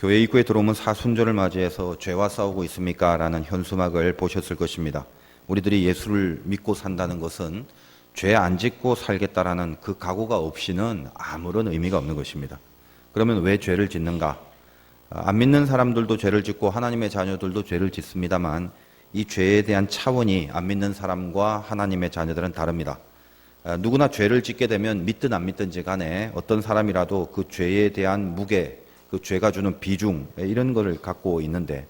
교회 입구에 들어오면 사순절을 맞이해서 죄와 싸우고 있습니까? 라는 현수막을 보셨을 것입니다. 우리들이 예수를 믿고 산다는 것은 죄 안 짓고 살겠다라는 그 각오가 없이는 아무런 의미가 없는 것입니다. 그러면 왜 죄를 짓는가? 안 믿는 사람들도 죄를 짓고 하나님의 자녀들도 죄를 짓습니다만 이 죄에 대한 차원이 안 믿는 사람과 하나님의 자녀들은 다릅니다. 누구나 죄를 짓게 되면 믿든 안 믿든지 간에 어떤 사람이라도 그 죄에 대한 무게, 그 죄가 주는 비중 이런 거를 갖고 있는데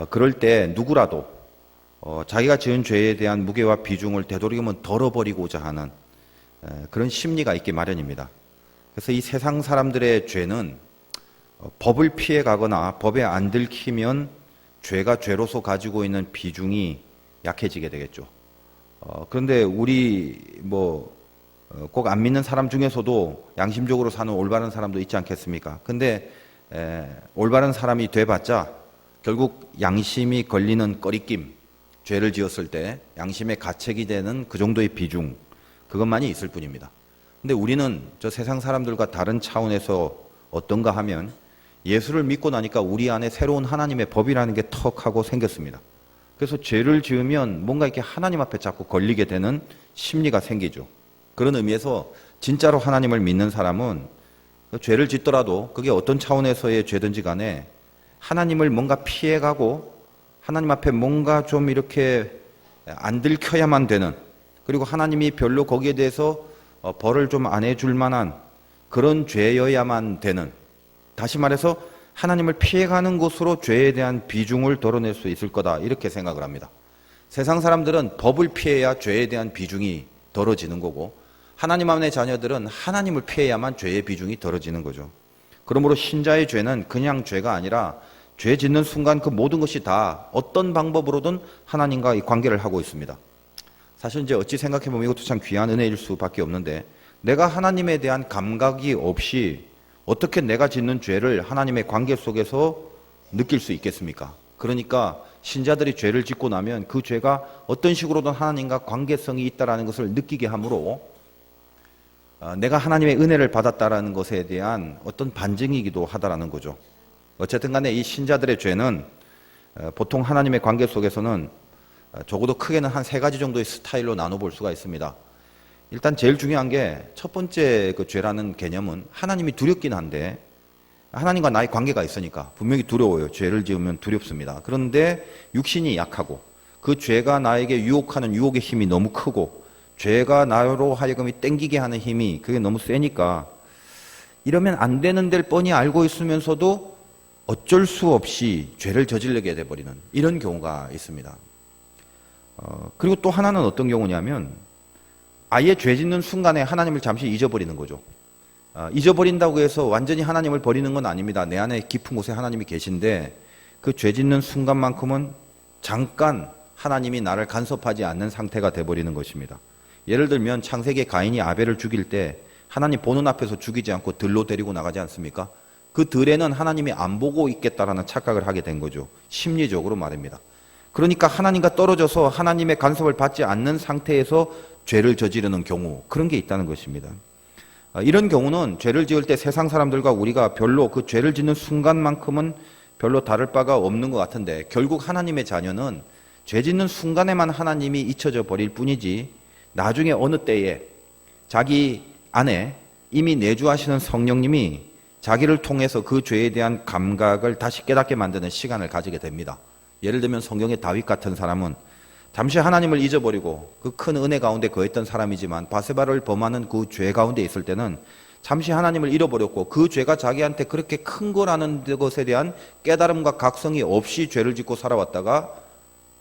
그럴 때 누구라도 자기가 지은 죄에 대한 무게와 비중을 되도록이면 덜어버리고자 하는 그런 심리가 있기 마련입니다. 그래서 이 세상 사람들의 죄는 법을 피해가거나 법에 안 들키면 죄가 죄로서 가지고 있는 비중이 약해지게 되겠죠. 그런데 우리 꼭 안 믿는 사람 중에서도 양심적으로 사는 올바른 사람도 있지 않겠습니까? 근데 올바른 사람이 돼봤자 결국 양심이 걸리는 꺼리낌, 죄를 지었을 때 양심의 가책이 되는 그 정도의 비중, 그것만이 있을 뿐입니다. 근데 우리는 저 세상 사람들과 다른 차원에서 어떤가 하면 예수를 믿고 나니까 우리 안에 새로운 하나님의 법이라는 게 턱 하고 생겼습니다. 그래서 죄를 지으면 뭔가 이렇게 하나님 앞에 자꾸 걸리게 되는 심리가 생기죠. 그런 의미에서 진짜로 하나님을 믿는 사람은 죄를 짓더라도 그게 어떤 차원에서의 죄든지 간에 하나님을 뭔가 피해가고 하나님 앞에 뭔가 좀 이렇게 안 들켜야만 되는, 그리고 하나님이 별로 거기에 대해서 벌을 좀 안 해줄 만한 그런 죄여야만 되는, 다시 말해서 하나님을 피해가는 곳으로 죄에 대한 비중을 덜어낼 수 있을 거다, 이렇게 생각을 합니다. 세상 사람들은 법을 피해야 죄에 대한 비중이 덜어지는 거고, 하나님 안의 자녀들은 하나님을 피해야만 죄의 비중이 덜어지는 거죠. 그러므로 신자의 죄는 그냥 죄가 아니라 죄 짓는 순간 그 모든 것이 다 어떤 방법으로든 하나님과 이 관계를 하고 있습니다. 사실 이제 어찌 생각해보면 이것도 참 귀한 은혜일 수밖에 없는데, 내가 하나님에 대한 감각이 없이 어떻게 내가 짓는 죄를 하나님의 관계 속에서 느낄 수 있겠습니까? 그러니까 신자들이 죄를 짓고 나면 그 죄가 어떤 식으로든 하나님과 관계성이 있다는 것을 느끼게 하므로 내가 하나님의 은혜를 받았다는 것에 대한 어떤 반증이기도 하다라는 거죠. 어쨌든 간에 이 신자들의 죄는 보통 하나님의 관계 속에서는 적어도 크게는 한 3가지 정도의 스타일로 나눠볼 수가 있습니다. 일단 제일 중요한 게 첫 번째 그 죄라는 개념은 하나님이 두렵긴 한데, 하나님과 나의 관계가 있으니까 분명히 두려워요. 죄를 지으면 두렵습니다. 그런데 육신이 약하고 그 죄가 나에게 유혹하는 유혹의 힘이 너무 크고 죄가 나로 하여금 땡기게 하는 힘이 그게 너무 세니까 이러면 안 되는 데를 뻔히 알고 있으면서도 어쩔 수 없이 죄를 저지르게 돼버리는 이런 경우가 있습니다. 그리고 또 하나는 어떤 경우냐면 아예 죄 짓는 순간에 하나님을 잠시 잊어버리는 거죠. 잊어버린다고 해서 완전히 하나님을 버리는 건 아닙니다. 내 안에 깊은 곳에 하나님이 계신데 그 죄 짓는 순간만큼은 잠깐 하나님이 나를 간섭하지 않는 상태가 돼버리는 것입니다. 예를 들면 창세기에 가인이 아벨을 죽일 때 하나님 보는 앞에서 죽이지 않고 들로 데리고 나가지 않습니까? 그 들에는 하나님이 안 보고 있겠다라는 착각을 하게 된 거죠. 심리적으로 말입니다. 그러니까 하나님과 떨어져서 하나님의 간섭을 받지 않는 상태에서 죄를 저지르는 경우, 그런 게 있다는 것입니다. 이런 경우는 죄를 지을 때 세상 사람들과 우리가 별로 그 죄를 짓는 순간만큼은 별로 다를 바가 없는 것 같은데, 결국 하나님의 자녀는 죄 짓는 순간에만 하나님이 잊혀져 버릴 뿐이지 나중에 어느 때에 자기 안에 이미 내주하시는 성령님이 자기를 통해서 그 죄에 대한 감각을 다시 깨닫게 만드는 시간을 가지게 됩니다. 예를 들면 성경의 다윗 같은 사람은 잠시 하나님을 잊어버리고 그 큰 은혜 가운데 거했던 사람이지만 바세바를 범하는 그 죄 가운데 있을 때는 잠시 하나님을 잃어버렸고 그 죄가 자기한테 그렇게 큰 거라는 것에 대한 깨달음과 각성이 없이 죄를 짓고 살아왔다가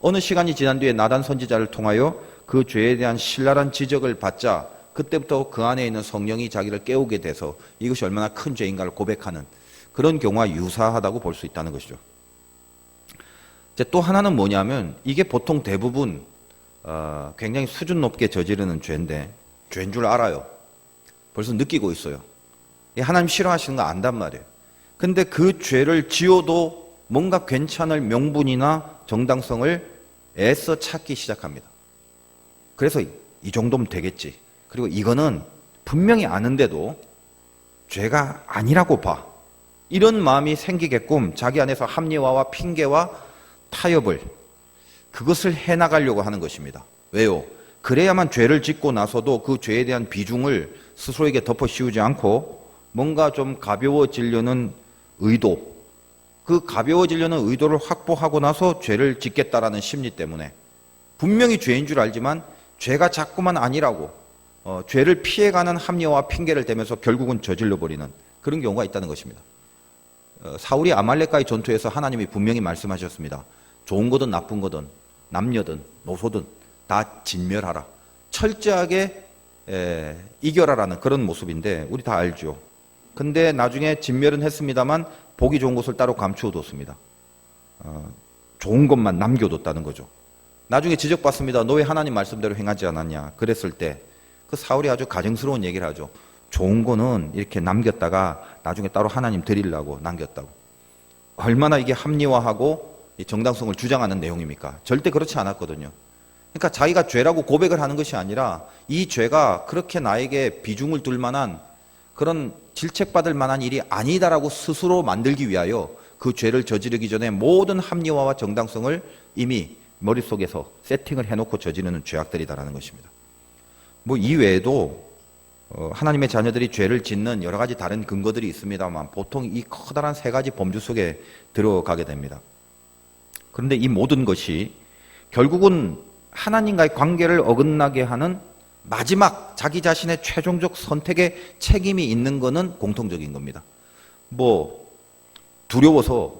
어느 시간이 지난 뒤에 나단 선지자를 통하여 그 죄에 대한 신랄한 지적을 받자 그때부터 그 안에 있는 성령이 자기를 깨우게 돼서 이것이 얼마나 큰 죄인가를 고백하는 그런 경우와 유사하다고 볼 수 있다는 것이죠. 이제 또 하나는 뭐냐면 이게 보통 대부분 굉장히 수준 높게 저지르는 죄인데 죄인 줄 알아요. 벌써 느끼고 있어요. 하나님 싫어하시는 거 안단 말이에요. 근데 그 죄를 지어도 뭔가 괜찮을 명분이나 정당성을 애써 찾기 시작합니다. 그래서 이 정도면 되겠지. 그리고 이거는 분명히 아는데도 죄가 아니라고 봐. 이런 마음이 생기게끔 자기 안에서 합리화와 핑계와 타협을 그것을 해나가려고 하는 것입니다. 왜요? 그래야만 죄를 짓고 나서도 그 죄에 대한 비중을 스스로에게 덮어 씌우지 않고 뭔가 좀 가벼워지려는 의도, 그 가벼워지려는 의도를 확보하고 나서 죄를 짓겠다라는 심리 때문에 분명히 죄인 줄 알지만 죄가 자꾸만 아니라고 죄를 피해가는 합리화와 핑계를 대면서 결국은 저질러 버리는 그런 경우가 있다는 것입니다. 사울이 아말렉과의 전투에서 하나님이 분명히 말씀하셨습니다. 좋은 거든 나쁜 거든 남녀든 노소든 다 진멸하라. 철저하게 이겨라라는 그런 모습인데 우리 다 알죠. 근데 나중에 진멸은 했습니다만 보기 좋은 것을 따로 감추어뒀습니다. 좋은 것만 남겨뒀다는 거죠. 나중에 지적받습니다. 너 왜 하나님 말씀대로 행하지 않았냐. 그랬을 때 그 사울이 아주 가증스러운 얘기를 하죠. 좋은 거는 이렇게 남겼다가 나중에 따로 하나님 드리려고 남겼다고. 얼마나 이게 합리화하고 정당성을 주장하는 내용입니까? 절대 그렇지 않았거든요. 그러니까 자기가 죄라고 고백을 하는 것이 아니라 이 죄가 그렇게 나에게 비중을 둘 만한 그런 질책받을 만한 일이 아니다라고 스스로 만들기 위하여 그 죄를 저지르기 전에 모든 합리화와 정당성을 이미 머릿속에서 세팅을 해놓고 저지르는 죄악들이다라는 것입니다. 뭐 이외에도 하나님의 자녀들이 죄를 짓는 여러 가지 다른 근거들이 있습니다만 보통 이 커다란 세 가지 범주 속에 들어가게 됩니다. 그런데 이 모든 것이 결국은 하나님과의 관계를 어긋나게 하는 마지막 자기 자신의 최종적 선택에 책임이 있는 것은 공통적인 겁니다. 뭐 두려워서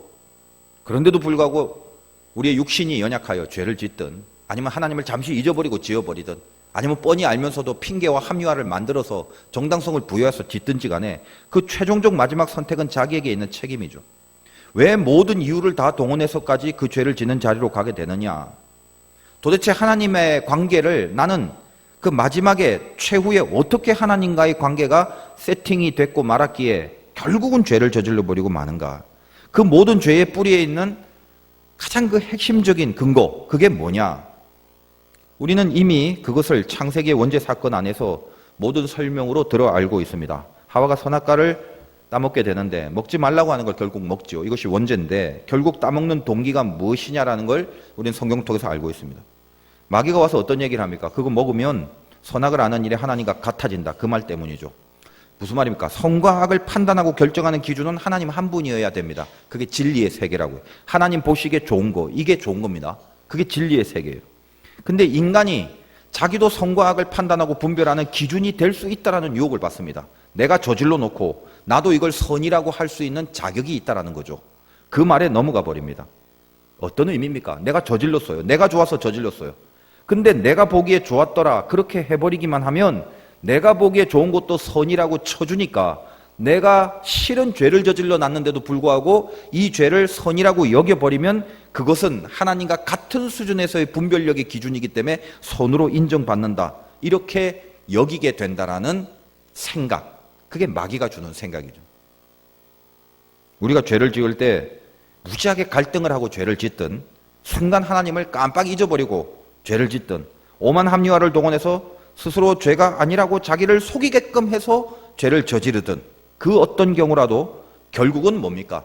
그런데도 불구하고 우리의 육신이 연약하여 죄를 짓든 아니면 하나님을 잠시 잊어버리고 지어버리든 아니면 뻔히 알면서도 핑계와 합리화를 만들어서 정당성을 부여해서 짓든지 간에 그 최종적 마지막 선택은 자기에게 있는 책임이죠. 왜 모든 이유를 다 동원해서까지 그 죄를 짓는 자리로 가게 되느냐. 도대체 하나님의 관계를 나는 그 마지막에 최후에 어떻게 하나님과의 관계가 세팅이 됐고 말았기에 결국은 죄를 저질러 버리고 마는가. 그 모든 죄의 뿌리에 있는 가장 그 핵심적인 근거, 그게 뭐냐. 우리는 이미 그것을 창세기의 원죄 사건 안에서 모든 설명으로 들어 알고 있습니다. 하와가 선악과를 따먹게 되는데 먹지 말라고 하는 걸 결국 먹죠. 이것이 원죄인데 결국 따먹는 동기가 무엇이냐라는 걸 우리는 성경 통해서 알고 있습니다. 마귀가 와서 어떤 얘기를 합니까? 그거 먹으면 선악을 아는 일에 하나님과 같아진다. 그 말 때문이죠. 무슨 말입니까? 선과 악을 판단하고 결정하는 기준은 하나님 한 분이어야 됩니다. 그게 진리의 세계라고요. 하나님 보시기에 좋은 거, 이게 좋은 겁니다. 그게 진리의 세계예요. 근데 인간이 자기도 선과 악을 판단하고 분별하는 기준이 될 수 있다는 유혹을 받습니다. 내가 저질러 놓고 나도 이걸 선이라고 할 수 있는 자격이 있다는 거죠. 그 말에 넘어가 버립니다. 어떤 의미입니까? 내가 저질렀어요. 내가 좋아서 저질렀어요. 근데 내가 보기에 좋았더라 그렇게 해버리기만 하면 내가 보기에 좋은 것도 선이라고 쳐주니까 내가 싫은 죄를 저질러 놨는데도 불구하고 이 죄를 선이라고 여겨버리면 그것은 하나님과 같은 수준에서의 분별력의 기준이기 때문에 선으로 인정받는다. 이렇게 여기게 된다라는 생각. 그게 마귀가 주는 생각이죠. 우리가 죄를 지을 때 무지하게 갈등을 하고 죄를 짓든 순간 하나님을 깜빡 잊어버리고 죄를 짓든 오만 합리화를 동원해서 스스로 죄가 아니라고 자기를 속이게끔 해서 죄를 저지르든 그 어떤 경우라도 결국은 뭡니까?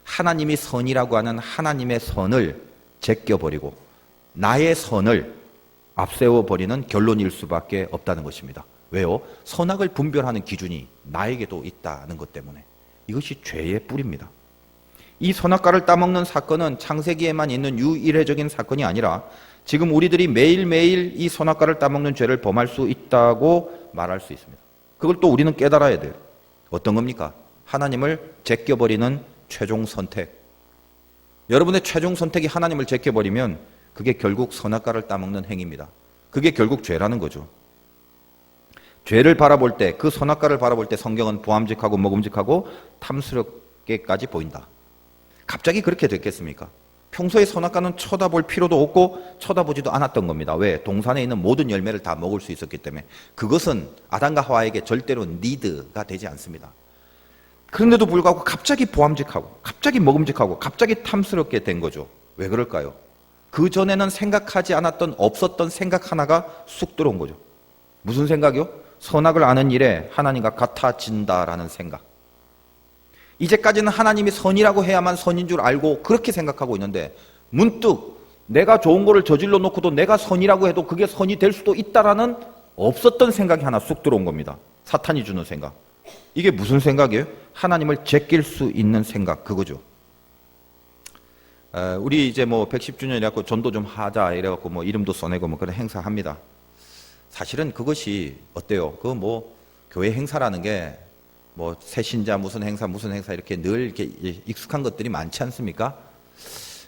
하나님이 선이라고 하는 하나님의 선을 제껴버리고 나의 선을 앞세워버리는 결론일 수밖에 없다는 것입니다. 왜요? 선악을 분별하는 기준이 나에게도 있다는 것 때문에. 이것이 죄의 뿌리입니다. 이 선악과를 따먹는 사건은 창세기에만 있는 유일해적인 사건이 아니라 지금 우리들이 매일매일 이 선악과를 따먹는 죄를 범할 수 있다고 말할 수 있습니다. 그걸 또 우리는 깨달아야 돼요. 어떤 겁니까? 하나님을 제껴버리는 최종 선택. 여러분의 최종 선택이 하나님을 제껴버리면 그게 결국 선악과를 따먹는 행위입니다. 그게 결국 죄라는 거죠. 죄를 바라볼 때, 그 선악과를 바라볼 때 성경은 보암직하고 먹음직하고 탐스럽게까지 보인다. 갑자기 그렇게 됐겠습니까? 평소에 선악과는 쳐다볼 필요도 없고 쳐다보지도 않았던 겁니다. 왜? 동산에 있는 모든 열매를 다 먹을 수 있었기 때문에. 그것은 아담과 하와에게 절대로 니드가 되지 않습니다. 그런데도 불구하고 갑자기 보암직하고 갑자기 먹음직하고 갑자기 탐스럽게 된 거죠. 왜 그럴까요? 그 전에는 생각하지 않았던 없었던 생각 하나가 쑥 들어온 거죠. 무슨 생각이요? 선악을 아는 일에 하나님과 같아진다라는 생각. 이제까지는 하나님이 선이라고 해야만 선인 줄 알고 그렇게 생각하고 있는데 문득 내가 좋은 거를 저질러 놓고도 내가 선이라고 해도 그게 선이 될 수도 있다라는 없었던 생각이 하나 쑥 들어온 겁니다. 사탄이 주는 생각. 이게 무슨 생각이에요? 하나님을 제낄 수 있는 생각, 그거죠. 우리 이제 뭐 110주년이라고 전도 좀 하자 이래갖고 뭐 이름도 써내고 뭐 그런 행사 합니다. 사실은 그것이 어때요? 그 뭐 교회 행사라는 게 뭐 새신자 무슨 행사 이렇게 늘 이렇게 익숙한 것들이 많지 않습니까?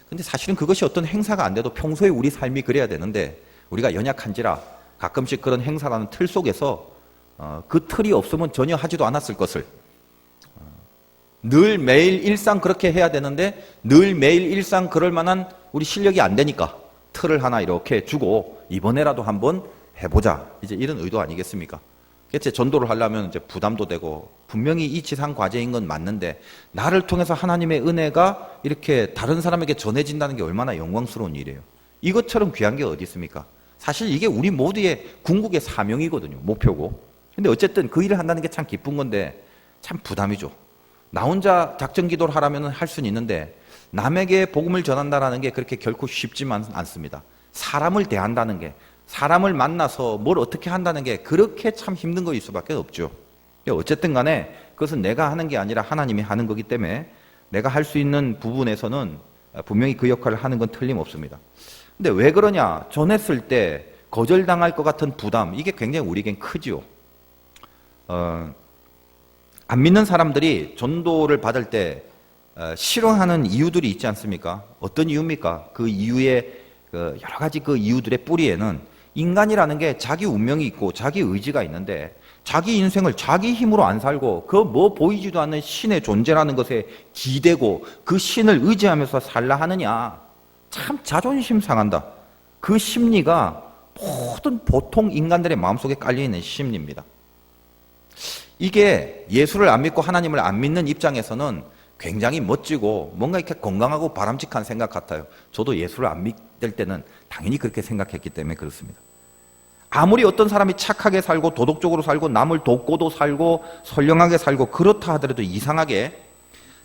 근데 사실은 그것이 어떤 행사가 안 돼도 평소에 우리 삶이 그래야 되는데 우리가 연약한지라 가끔씩 그런 행사라는 틀 속에서 그 틀이 없으면 전혀 하지도 않았을 것을 늘 매일 일상 그렇게 해야 되는데 늘 매일 일상 그럴 만한 우리 실력이 안 되니까 틀을 하나 이렇게 주고 이번에라도 한번 해보자. 이제 이런 의도 아니겠습니까? 그치? 전도를 하려면 이제 부담도 되고 분명히 이 지상 과제인 건 맞는데 나를 통해서 하나님의 은혜가 이렇게 다른 사람에게 전해진다는 게 얼마나 영광스러운 일이에요. 이것처럼 귀한 게 어디 있습니까? 사실 이게 우리 모두의 궁극의 사명이거든요. 목표고. 근데 어쨌든 그 일을 한다는 게 참 기쁜 건데 참 부담이죠. 나 혼자 작전 기도를 하라면 할 수는 있는데 남에게 복음을 전한다는 게 그렇게 결코 쉽지만 않습니다. 사람을 대한다는 게 사람을 만나서 뭘 어떻게 한다는 게 그렇게 참 힘든 거일 수밖에 없죠. 어쨌든 간에 그것은 내가 하는 게 아니라 하나님이 하는 거기 때문에 내가 할 수 있는 부분에서는 분명히 그 역할을 하는 건 틀림없습니다. 근데 왜 그러냐? 전했을 때 거절당할 것 같은 부담, 이게 굉장히 우리에겐 크지요. 안 믿는 사람들이 전도를 받을 때 싫어하는 이유들이 있지 않습니까? 어떤 이유입니까? 그 이유의 여러 가지 그 이유들의 뿌리에는 인간이라는 게 자기 운명이 있고 자기 의지가 있는데 자기 인생을 자기 힘으로 안 살고 그 뭐 보이지도 않는 신의 존재라는 것에 기대고 그 신을 의지하면서 살라 하느냐. 참 자존심 상한다. 그 심리가 모든 보통 인간들의 마음속에 깔려있는 심리입니다. 이게 예수를 안 믿고 하나님을 안 믿는 입장에서는 굉장히 멋지고 뭔가 이렇게 건강하고 바람직한 생각 같아요. 저도 예수를 안 믿을 때는 당연히 그렇게 생각했기 때문에 그렇습니다. 아무리 어떤 사람이 착하게 살고 도덕적으로 살고 남을 돕고도 살고 선량하게 살고 그렇다 하더라도 이상하게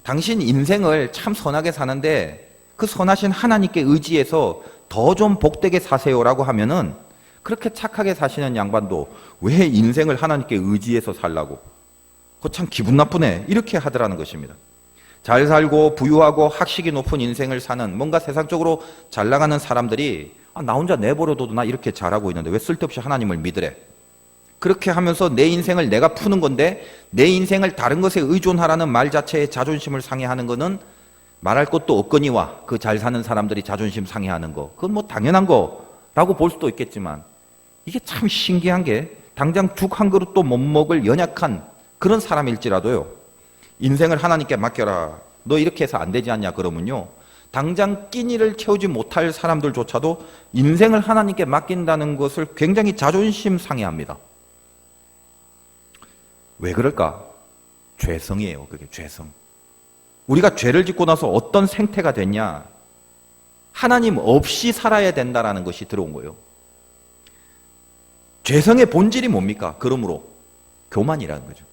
당신 인생을 참 선하게 사는데 그 선하신 하나님께 의지해서 더 좀 복되게 사세요라고 하면은 그렇게 착하게 사시는 양반도 왜 인생을 하나님께 의지해서 살라고? 그거 참 기분 나쁘네. 이렇게 하더라는 것입니다. 잘 살고 부유하고 학식이 높은 인생을 사는 뭔가 세상적으로 잘 나가는 사람들이 나 혼자 내버려둬도 나 이렇게 잘하고 있는데 왜 쓸데없이 하나님을 믿으래? 그렇게 하면서 내 인생을 내가 푸는 건데 내 인생을 다른 것에 의존하라는 말 자체에 자존심을 상해하는 거는 말할 것도 없거니와 그 잘 사는 사람들이 자존심 상해하는 거 그건 뭐 당연한 거라고 볼 수도 있겠지만 이게 참 신기한 게 당장 죽 한 그릇도 못 먹을 연약한 그런 사람일지라도요 인생을 하나님께 맡겨라 너 이렇게 해서 안 되지 않냐 그러면요 당장 끼니를 채우지 못할 사람들조차도 인생을 하나님께 맡긴다는 것을 굉장히 자존심 상해합니다. 왜 그럴까? 죄성이에요. 그게 죄성. 우리가 죄를 짓고 나서 어떤 생태가 됐냐? 하나님 없이 살아야 된다는 것이 들어온 거예요. 죄성의 본질이 뭡니까? 그러므로 교만이라는 거죠.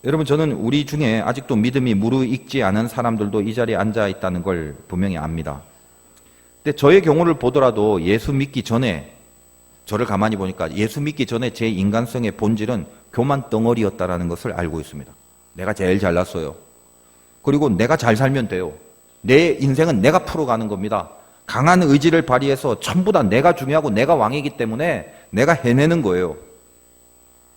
여러분 저는 우리 중에 아직도 믿음이 무르익지 않은 사람들도 이 자리에 앉아 있다는 걸 분명히 압니다. 근데 저의 경우를 보더라도 예수 믿기 전에 저를 가만히 보니까 예수 믿기 전에 제 인간성의 본질은 교만 덩어리였다는 것을 알고 있습니다. 내가 제일 잘났어요. 그리고 내가 잘 살면 돼요. 내 인생은 내가 풀어가는 겁니다. 강한 의지를 발휘해서 전부 다 내가 중요하고 내가 왕이기 때문에 내가 해내는 거예요.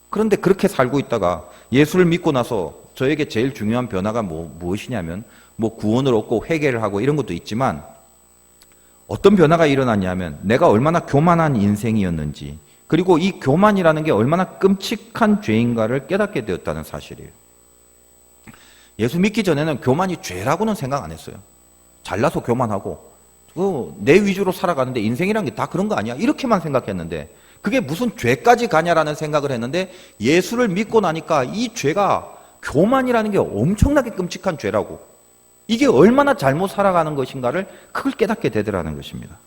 그런데 그렇게 살고 있다가 예수를 믿고 나서 저에게 제일 중요한 변화가 무엇이냐면 구원을 얻고 회개를 하고 이런 것도 있지만 어떤 변화가 일어났냐면 내가 얼마나 교만한 인생이었는지 그리고 이 교만이라는 게 얼마나 끔찍한 죄인가를 깨닫게 되었다는 사실이에요. 예수 믿기 전에는 교만이 죄라고는 생각 안 했어요. 잘나서 교만하고 내 위주로 살아가는데 인생이란 게 다 그런 거 아니야? 이렇게만 생각했는데 그게 무슨 죄까지 가냐라는 생각을 했는데 예수를 믿고 나니까 이 죄가 교만이라는 게 엄청나게 끔찍한 죄라고 이게 얼마나 잘못 살아가는 것인가를 그걸 깨닫게 되더라는 것입니다.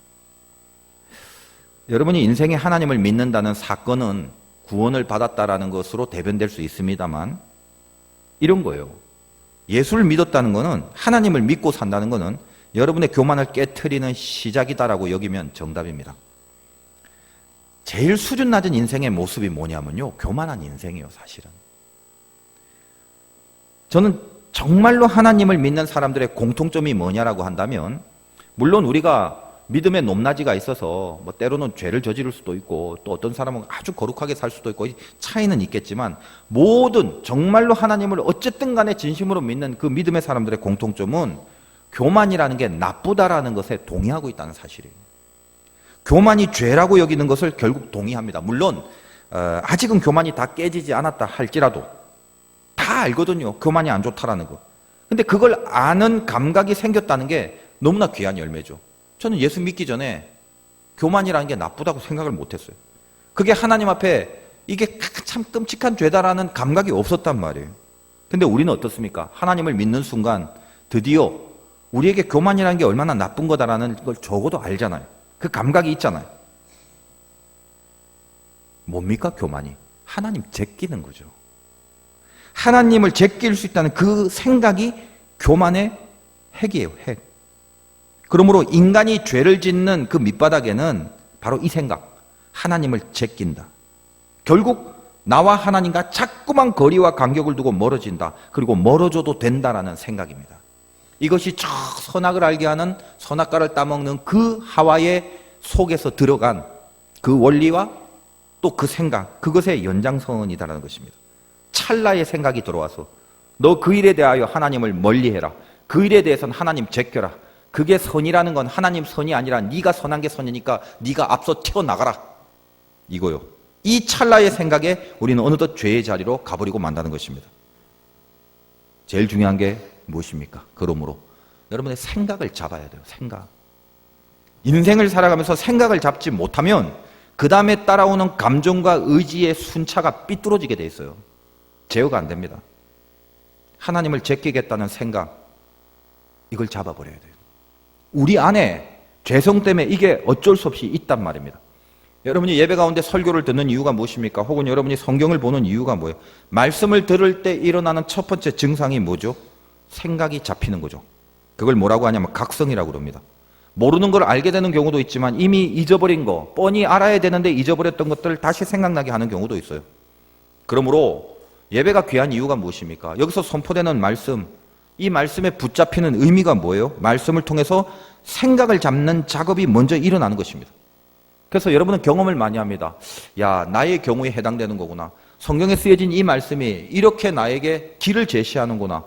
여러분이 인생에 하나님을 믿는다는 사건은 구원을 받았다라는 것으로 대변될 수 있습니다만 이런 거예요. 예수를 믿었다는 것은, 하나님을 믿고 산다는 것은 여러분의 교만을 깨트리는 시작이다라고 여기면 정답입니다. 제일 수준 낮은 인생의 모습이 뭐냐면요, 교만한 인생이에요. 사실은 저는 정말로 하나님을 믿는 사람들의 공통점이 뭐냐라고 한다면, 물론 우리가 믿음의 높낮이가 있어서 뭐 때로는 죄를 저지를 수도 있고 또 어떤 사람은 아주 거룩하게 살 수도 있고 차이는 있겠지만, 모든 정말로 하나님을 어쨌든 간에 진심으로 믿는 그 믿음의 사람들의 공통점은 교만이라는 게 나쁘다라는 것에 동의하고 있다는 사실이에요. 교만이 죄라고 여기는 것을 결국 동의합니다. 물론 아직은 교만이 다 깨지지 않았다 할지라도 다 알거든요, 교만이 안 좋다라는 거. 근데 그걸 아는 감각이 생겼다는 게 너무나 귀한 열매죠. 저는 예수 믿기 전에 교만이라는 게 나쁘다고 생각을 못했어요. 그게 하나님 앞에 이게 참 끔찍한 죄다라는 감각이 없었단 말이에요. 근데 우리는 어떻습니까? 하나님을 믿는 순간 드디어 우리에게 교만이라는 게 얼마나 나쁜 거다라는 걸 적어도 알잖아요. 그 감각이 있잖아요. 뭡니까 교만이? 하나님 제끼는 거죠. 하나님을 제낄 수 있다는 그 생각이 교만의 핵이에요, 핵. 그러므로 인간이 죄를 짓는 그 밑바닥에는 바로 이 생각, 하나님을 제낀다. 결국 나와 하나님과 자꾸만 거리와 간격을 두고 멀어진다. 그리고 멀어져도 된다라는 생각입니다. 이것이 저 선악을 알게 하는 선악과를 따먹는 그 하와의 속에서 들어간 그 원리와 또 그 생각, 그것의 연장선이다라는 것입니다. 찰나의 생각이 들어와서 너 그 일에 대하여 하나님을 멀리해라. 그 일에 대해서는 하나님 제껴라. 그게 선이라는 건 하나님 선이 아니라 네가 선한 게 선이니까 네가 앞서 튀어나가라. 이거요. 이 찰나의 생각에 우리는 어느덧 죄의 자리로 가버리고 만다는 것입니다. 제일 중요한 게 무엇입니까? 그러므로 여러분의 생각을 잡아야 돼요. 생각. 인생을 살아가면서 생각을 잡지 못하면 그 다음에 따라오는 감정과 의지의 순차가 삐뚤어지게 돼 있어요. 제어가 안 됩니다. 하나님을 제끼겠다는 생각, 이걸 잡아버려야 돼요. 우리 안에 죄성 때문에 이게 어쩔 수 없이 있단 말입니다. 여러분이 예배 가운데 설교를 듣는 이유가 무엇입니까? 혹은 여러분이 성경을 보는 이유가 뭐예요? 말씀을 들을 때 일어나는 첫 번째 증상이 뭐죠? 생각이 잡히는 거죠. 그걸 뭐라고 하냐면 각성이라고 그럽니다. 모르는 걸 알게 되는 경우도 있지만 이미 잊어버린 거, 뻔히 알아야 되는데 잊어버렸던 것들을 다시 생각나게 하는 경우도 있어요. 그러므로 예배가 귀한 이유가 무엇입니까? 여기서 선포되는 말씀, 이 말씀에 붙잡히는 의미가 뭐예요? 말씀을 통해서 생각을 잡는 작업이 먼저 일어나는 것입니다. 그래서 여러분은 경험을 많이 합니다. 야, 나의 경우에 해당되는 거구나. 성경에 쓰여진 이 말씀이 이렇게 나에게 길을 제시하는구나.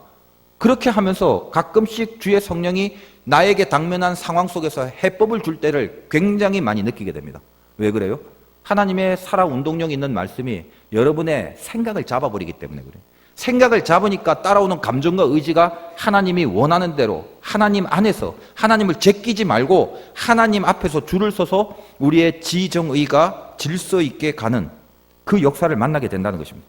그렇게 하면서 가끔씩 주의 성령이 나에게 당면한 상황 속에서 해법을 줄 때를 굉장히 많이 느끼게 됩니다. 왜 그래요? 하나님의 살아 운동력 있는 말씀이 여러분의 생각을 잡아버리기 때문에 그래요. 생각을 잡으니까 따라오는 감정과 의지가 하나님이 원하는 대로 하나님 안에서 하나님을 제끼지 말고 하나님 앞에서 줄을 서서 우리의 지정의가 질서 있게 가는 그 역사를 만나게 된다는 것입니다.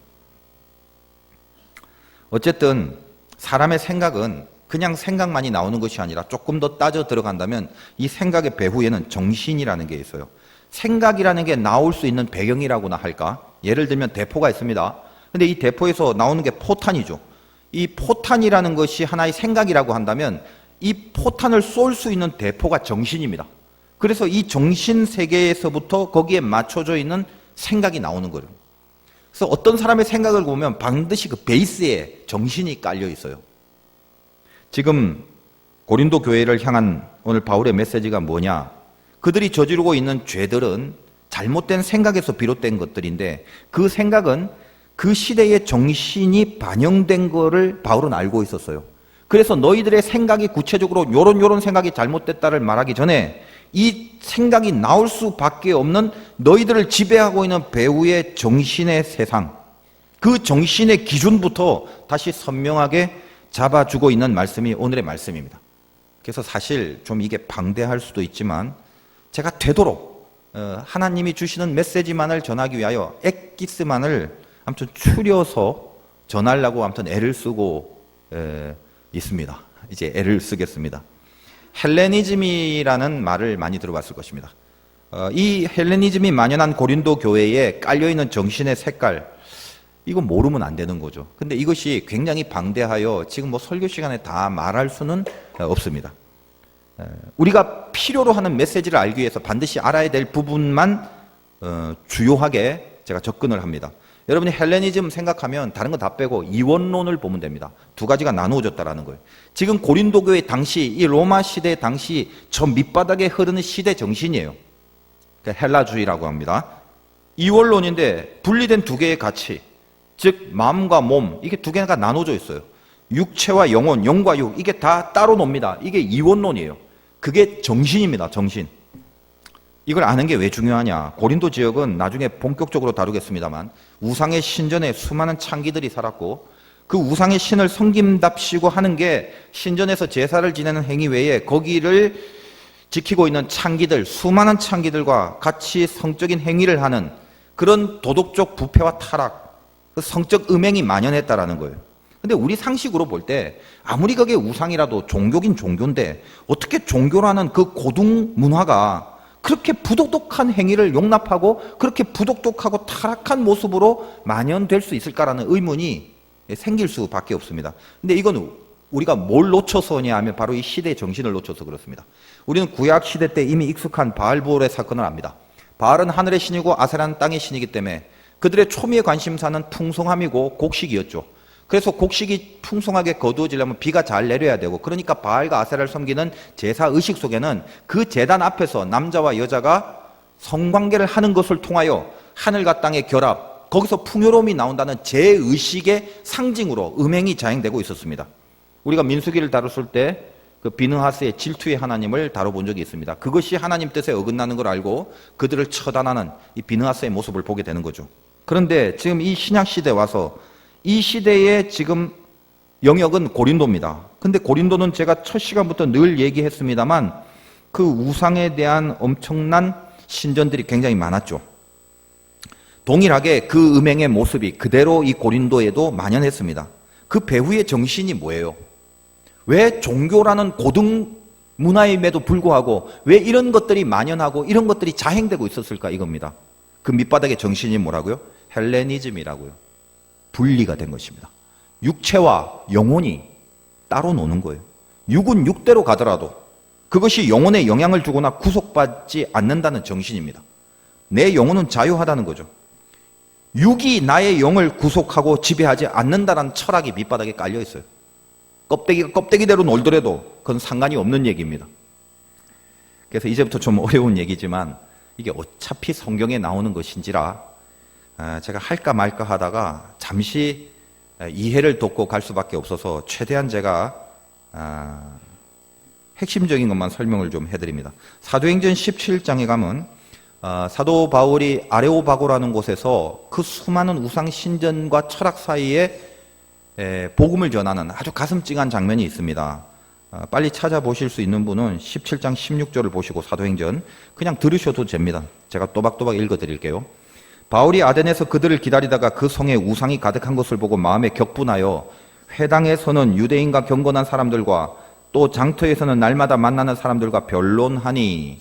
어쨌든 사람의 생각은 그냥 생각만이 나오는 것이 아니라 조금 더 따져 들어간다면 이 생각의 배후에는 정신이라는 게 있어요. 생각이라는 게 나올 수 있는 배경이라고나 할까? 예를 들면 대포가 있습니다. 근데 이 대포에서 나오는 게 포탄이죠. 이 포탄이라는 것이 하나의 생각이라고 한다면 이 포탄을 쏠 수 있는 대포가 정신입니다. 그래서 이 정신 세계에서부터 거기에 맞춰져 있는 생각이 나오는 거예요. 그래서 어떤 사람의 생각을 보면 반드시 그 베이스에 정신이 깔려 있어요. 지금 고린도 교회를 향한 오늘 바울의 메시지가 뭐냐? 그들이 저지르고 있는 죄들은 잘못된 생각에서 비롯된 것들인데 그 생각은 그 시대의 정신이 반영된 거를 바울은 알고 있었어요. 그래서 너희들의 생각이 구체적으로 요런 생각이 잘못됐다를 말하기 전에 이 생각이 나올 수밖에 없는 너희들을 지배하고 있는 배후의 정신의 세상, 그 정신의 기준부터 다시 선명하게 잡아주고 있는 말씀이 오늘의 말씀입니다. 그래서 사실 좀 이게 방대할 수도 있지만 제가 되도록 하나님이 주시는 메시지만을 전하기 위하여 엑기스만을 아무튼 추려서 전하려고 아무튼 애를 쓰고 있습니다. 이제 애를 쓰겠습니다. 헬레니즘이라는 말을 많이 들어봤을 것입니다. 이 헬레니즘이 만연한 고린도 교회에 깔려있는 정신의 색깔, 이거 모르면 안 되는 거죠. 근데 이것이 굉장히 방대하여 지금 뭐 설교 시간에 다 말할 수는 없습니다. 우리가 필요로 하는 메시지를 알기 위해서 반드시 알아야 될 부분만 주요하게 제가 접근을 합니다. 여러분이 헬레니즘 생각하면 다른 거 다 빼고 이원론을 보면 됩니다. 두 가지가 나누어졌다라는 거예요. 지금 고린도 교회 당시 이 로마 시대 당시 저 밑바닥에 흐르는 시대 정신이에요. 그러니까 헬라주의라고 합니다. 이원론인데 분리된 두 개의 가치, 즉 마음과 몸, 이게 두 개가 나눠져 있어요. 육체와 영혼, 영과 육, 이게 다 따로 놉니다. 이게 이원론이에요. 그게 정신입니다. 정신. 이걸 아는 게 왜 중요하냐? 고린도 지역은 나중에 본격적으로 다루겠습니다만 우상의 신전에 수많은 창기들이 살았고 그 우상의 신을 섬김답시고 하는 게 신전에서 제사를 지내는 행위 외에 거기를 지키고 있는 창기들, 수많은 창기들과 같이 성적인 행위를 하는 그런 도덕적 부패와 타락, 그 성적 음행이 만연했다라는 거예요. 근데 우리 상식으로 볼 때 아무리 그게 우상이라도 종교긴 종교인데 어떻게 종교라는 그 고등 문화가 그렇게 부도덕한 행위를 용납하고 그렇게 부도덕하고 타락한 모습으로 만연될 수 있을까라는 의문이 생길 수밖에 없습니다. 근데 이건 우리가 뭘 놓쳐서냐 하면 바로 이 시대의 정신을 놓쳐서 그렇습니다. 우리는 구약 시대 때 이미 익숙한 바알보올의 사건을 압니다. 바알은 하늘의 신이고 아세라는 땅의 신이기 때문에 그들의 초미의 관심사는 풍성함이고 곡식이었죠. 그래서 곡식이 풍성하게 거두어지려면 비가 잘 내려야 되고, 그러니까 바알과 아세라를 섬기는 제사 의식 속에는 그 제단 앞에서 남자와 여자가 성관계를 하는 것을 통하여 하늘과 땅의 결합, 거기서 풍요로움이 나온다는 제의식의 상징으로 음행이 자행되고 있었습니다. 우리가 민수기를 다뤘을 때 그 비느하스의 질투의 하나님을 다뤄본 적이 있습니다. 그것이 하나님 뜻에 어긋나는 걸 알고 그들을 처단하는 이 비느하스의 모습을 보게 되는 거죠. 그런데 지금 이 신약 시대에 와서 이 시대의 지금 영역은 고린도입니다. 근데 고린도는 제가 첫 시간부터 늘 얘기했습니다만 그 우상에 대한 엄청난 신전들이 굉장히 많았죠. 동일하게 그 음행의 모습이 그대로 이 고린도에도 만연했습니다. 그 배후의 정신이 뭐예요? 왜 종교라는 고등 문화임에도 불구하고 왜 이런 것들이 만연하고 이런 것들이 자행되고 있었을까 이겁니다. 그 밑바닥의 정신이 뭐라고요? 헬레니즘이라고요. 분리가 된 것입니다. 육체와 영혼이 따로 노는 거예요. 육은 육대로 가더라도 그것이 영혼에 영향을 주거나 구속받지 않는다는 정신입니다. 내 영혼은 자유하다는 거죠. 육이 나의 영을 구속하고 지배하지 않는다는 철학이 밑바닥에 깔려 있어요. 껍데기가 껍데기대로 놀더라도 그건 상관이 없는 얘기입니다. 그래서 이제부터 좀 어려운 얘기지만 이게 어차피 성경에 나오는 것인지라 제가 할까 말까 하다가 잠시 이해를 돕고 갈 수밖에 없어서 최대한 제가 핵심적인 것만 설명을 좀 해드립니다. 사도행전 17장에 가면 사도 바울이 아레오바고라는 곳에서 그 수많은 우상 신전과 철학 사이에 복음을 전하는 아주 가슴 찡한 장면이 있습니다. 빨리 찾아보실 수 있는 분은 17장 16절을 보시고 사도행전 그냥 들으셔도 됩니다. 제가 또박또박 읽어드릴게요. 바울이 아덴에서 그들을 기다리다가 그 성에 우상이 가득한 것을 보고 마음에 격분하여 회당에서는 유대인과 경건한 사람들과 또 장터에서는 날마다 만나는 사람들과 변론하니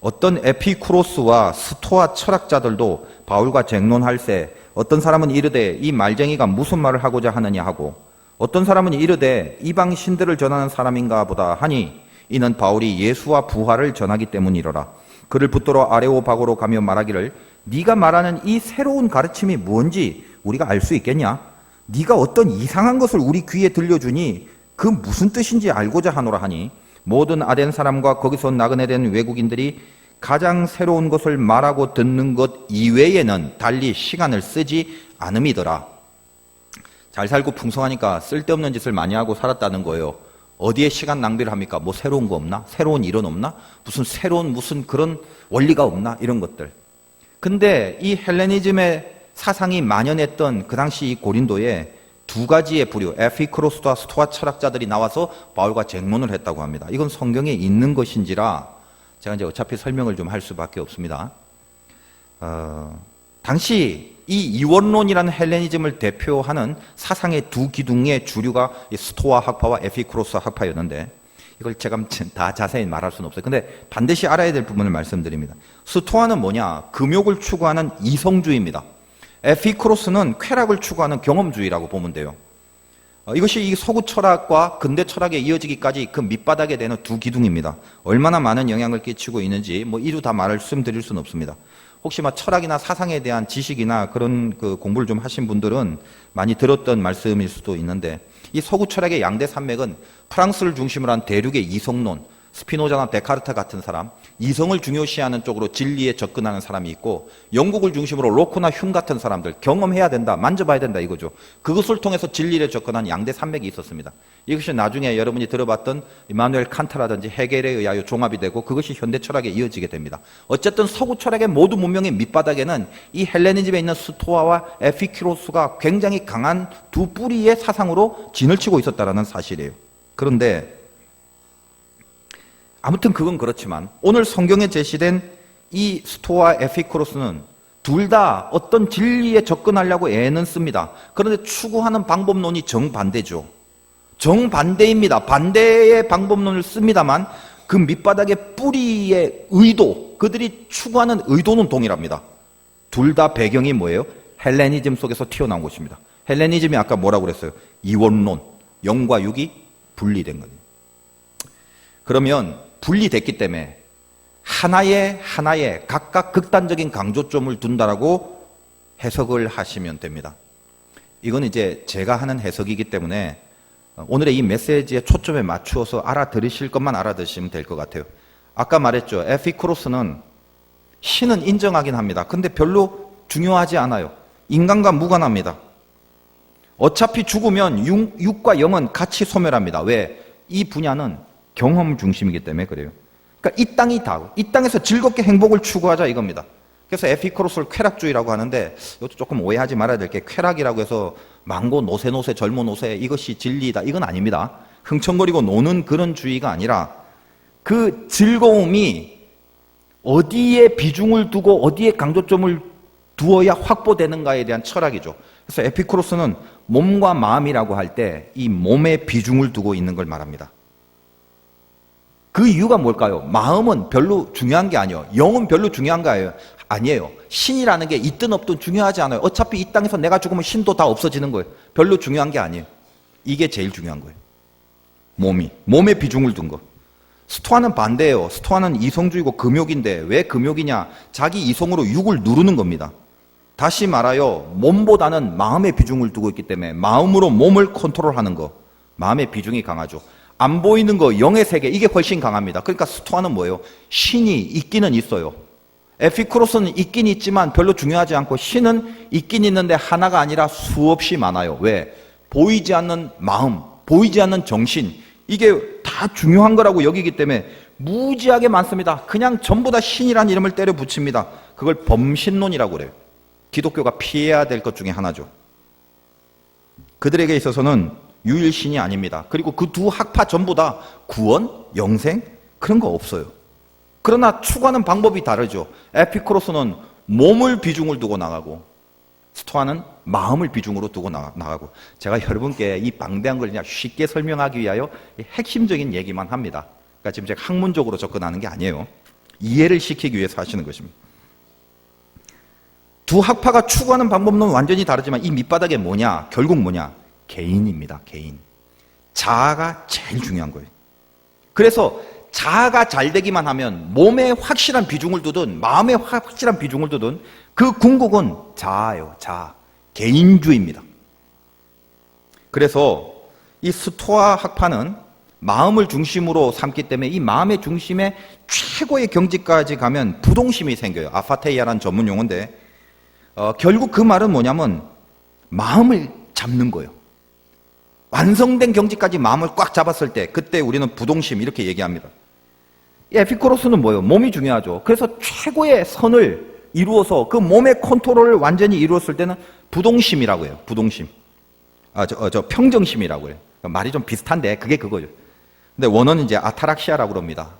어떤 에피쿠로스와 스토아 철학자들도 바울과 쟁론할세 어떤 사람은 이르되 이 말쟁이가 무슨 말을 하고자 하느냐 하고 어떤 사람은 이르되 이방 신들을 전하는 사람인가 보다 하니 이는 바울이 예수와 부활을 전하기 때문이로라. 그를 붙들어 아레오바고로 가며 말하기를 네가 말하는 이 새로운 가르침이 뭔지 우리가 알 수 있겠냐? 네가 어떤 이상한 것을 우리 귀에 들려주니 그 무슨 뜻인지 알고자 하노라 하니 모든 아덴 사람과 거기서 나그네 된 외국인들이 가장 새로운 것을 말하고 듣는 것 이외에는 달리 시간을 쓰지 않음이더라. 잘 살고 풍성하니까 쓸데없는 짓을 많이 하고 살았다는 거예요. 어디에 시간 낭비를 합니까? 뭐 새로운 거 없나? 새로운 이론 없나? 무슨 그런 원리가 없나? 이런 것들. 근데 이 헬레니즘의 사상이 만연했던 그 당시 이 고린도에 두 가지의 부류, 에피크로스와 스토아 철학자들이 나와서 바울과 쟁론을 했다고 합니다. 이건 성경에 있는 것인지라 제가 이제 어차피 설명을 좀 할 수밖에 없습니다. 당시 이 이원론이라는 헬레니즘을 대표하는 사상의 두 기둥의 주류가 스토아 학파와 에피크로스 학파였는데 이걸 제가 다 자세히 말할 수는 없어요. 근데 반드시 알아야 될 부분을 말씀드립니다. 스토아는 뭐냐? 금욕을 추구하는 이성주의입니다. 에피쿠로스는 쾌락을 추구하는 경험주의라고 보면 돼요. 이것이 이 서구 철학과 근대 철학에 이어지기까지 그 밑바닥에 되는 두 기둥입니다. 얼마나 많은 영향을 끼치고 있는지 이루 다 말씀드릴 수는 없습니다. 혹시 철학이나 사상에 대한 지식이나 그런 그 공부를 좀 하신 분들은 많이 들었던 말씀일 수도 있는데, 이 서구 철학의 양대 산맥은 프랑스를 중심으로 한 대륙의 이성론, 스피노자나 데카르트 같은 사람, 이성을 중요시하는 쪽으로 진리에 접근하는 사람이 있고, 영국을 중심으로 로크나 흉 같은 사람들, 경험해야 된다, 만져봐야 된다 이거죠. 그것을 통해서 진리에 접근한 양대 산맥이 있었습니다. 이것이 나중에 여러분이 들어봤던 이마누엘 칸트라든지 헤겔에 의하여 종합이 되고 그것이 현대 철학에 이어지게 됩니다. 어쨌든 서구 철학의 모든 문명의 밑바닥에는 이 헬레니즘에 있는 스토아와 에피큐로스가 굉장히 강한 두 뿌리의 사상으로 진을 치고 있었다는 사실이에요. 그런데 아무튼 그건 그렇지만 오늘 성경에 제시된 이 스토아 에피쿠로스는 둘 다 어떤 진리에 접근하려고 애는 씁니다. 그런데 추구하는 방법론이 정반대죠. 정반대입니다. 반대의 방법론을 씁니다만 그 밑바닥의 뿌리의 의도, 그들이 추구하는 의도는 동일합니다. 둘 다 배경이 뭐예요? 헬레니즘 속에서 튀어나온 것입니다. 헬레니즘이 아까 뭐라고 그랬어요? 이원론, 영과 육이 분리된 거예요. 그러면 분리됐기 때문에 하나에 각각 극단적인 강조점을 둔다라고 해석을 하시면 됩니다. 이건 이제 제가 하는 해석이기 때문에 오늘의 이 메시지의 초점에 맞추어서 알아들으실 것만 알아들으시면 될 것 같아요. 아까 말했죠. 에피쿠로스는 신은 인정하긴 합니다. 근데 별로 중요하지 않아요. 인간과 무관합니다. 어차피 죽으면 육과 영은 같이 소멸합니다. 왜? 이 분야는 경험 중심이기 때문에 그래요. 그러니까 이 땅이 다, 이 땅에서 즐겁게 행복을 추구하자 이겁니다. 그래서 에피쿠로스를 쾌락주의라고 하는데, 이것도 조금 오해하지 말아야 될 게, 쾌락이라고 해서 망고 노세 젊은 노세 이것이 진리다 이건 아닙니다. 흥청거리고 노는 그런 주의가 아니라 그 즐거움이 어디에 비중을 두고 어디에 강조점을 두어야 확보되는가에 대한 철학이죠. 그래서 에피쿠로스는 몸과 마음이라고 할 때 이 몸에 비중을 두고 있는 걸 말합니다. 그 이유가 뭘까요? 마음은 별로 중요한 게 아니에요. 영은 별로 중요한 거 아니에요. 신이라는 게 있든 없든 중요하지 않아요. 어차피 이 땅에서 내가 죽으면 신도 다 없어지는 거예요. 별로 중요한 게 아니에요. 이게 제일 중요한 거예요. 몸에 비중을 둔 거. 스토아는 반대예요. 스토아는 이성주의고 금욕인데, 왜 금욕이냐? 자기 이성으로 육을 누르는 겁니다. 다시 말하여 몸보다는 마음에 비중을 두고 있기 때문에 마음으로 몸을 컨트롤하는 거, 마음의 비중이 강하죠. 안 보이는 거, 영의 세계, 이게 훨씬 강합니다. 그러니까 스토아는 뭐예요? 신이 있기는 있어요. 에피쿠로스는 있긴 있지만 별로 중요하지 않고, 신은 있긴 있는데 하나가 아니라 수없이 많아요. 왜? 보이지 않는 마음, 보이지 않는 정신, 이게 다 중요한 거라고 여기기 때문에 무지하게 많습니다. 그냥 전부 다 신이라는 이름을 때려 붙입니다. 그걸 범신론이라고 그래요. 기독교가 피해야 될 것 중에 하나죠. 그들에게 있어서는 유일신이 아닙니다. 그리고 그 두 학파 전부 다 구원, 영생 그런 거 없어요. 그러나 추구하는 방법이 다르죠. 에피쿠로스는 몸을 비중을 두고 나가고, 스토아는 마음을 비중으로 두고 나가고. 제가 여러분께 이 방대한 걸 그냥 쉽게 설명하기 위하여 핵심적인 얘기만 합니다. 그러니까 지금 제가 학문적으로 접근하는 게 아니에요. 이해를 시키기 위해서 하시는 것입니다. 두 학파가 추구하는 방법은 완전히 다르지만 이 밑바닥에 뭐냐? 결국 뭐냐? 개인입니다. 개인. 자아가 제일 중요한 거예요. 그래서 자아가 잘 되기만 하면 몸에 확실한 비중을 두든 마음에 확실한 비중을 두든 그 궁극은 자아예요. 자아. 개인주의입니다. 그래서 이 스토아 학파는 마음을 중심으로 삼기 때문에 이 마음의 중심에 최고의 경지까지 가면 부동심이 생겨요. 아파테이아라는 전문 용어인데, 결국 그 말은 뭐냐면 마음을 잡는 거예요. 완성된 경지까지 마음을 꽉 잡았을 때 그때 우리는 부동심 이렇게 얘기합니다. 이 에피쿠로스는 뭐예요? 몸이 중요하죠. 그래서 최고의 선을 이루어서 그 몸의 컨트롤을 완전히 이루었을 때는 부동심이라고 해요. 부동심. 평정심이라고 해요. 말이 좀 비슷한데 그게 그거예요. 근데 원어는 이제 아타락시아라고 그럽니다.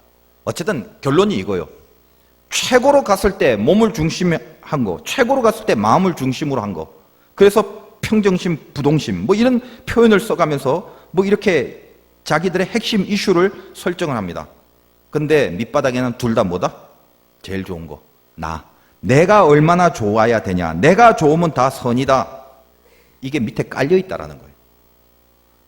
어쨌든 결론이 이거예요. 최고로 갔을 때 몸을 중심에 한 거, 최고로 갔을 때 마음을 중심으로 한 거. 그래서 평정심, 부동심 이런 표현을 써가면서 이렇게 자기들의 핵심 이슈를 설정을 합니다. 근데 밑바닥에는 둘 다 뭐다? 제일 좋은 거. 내가 얼마나 좋아야 되냐, 내가 좋으면 다 선이다, 이게 밑에 깔려 있다라는 거예요.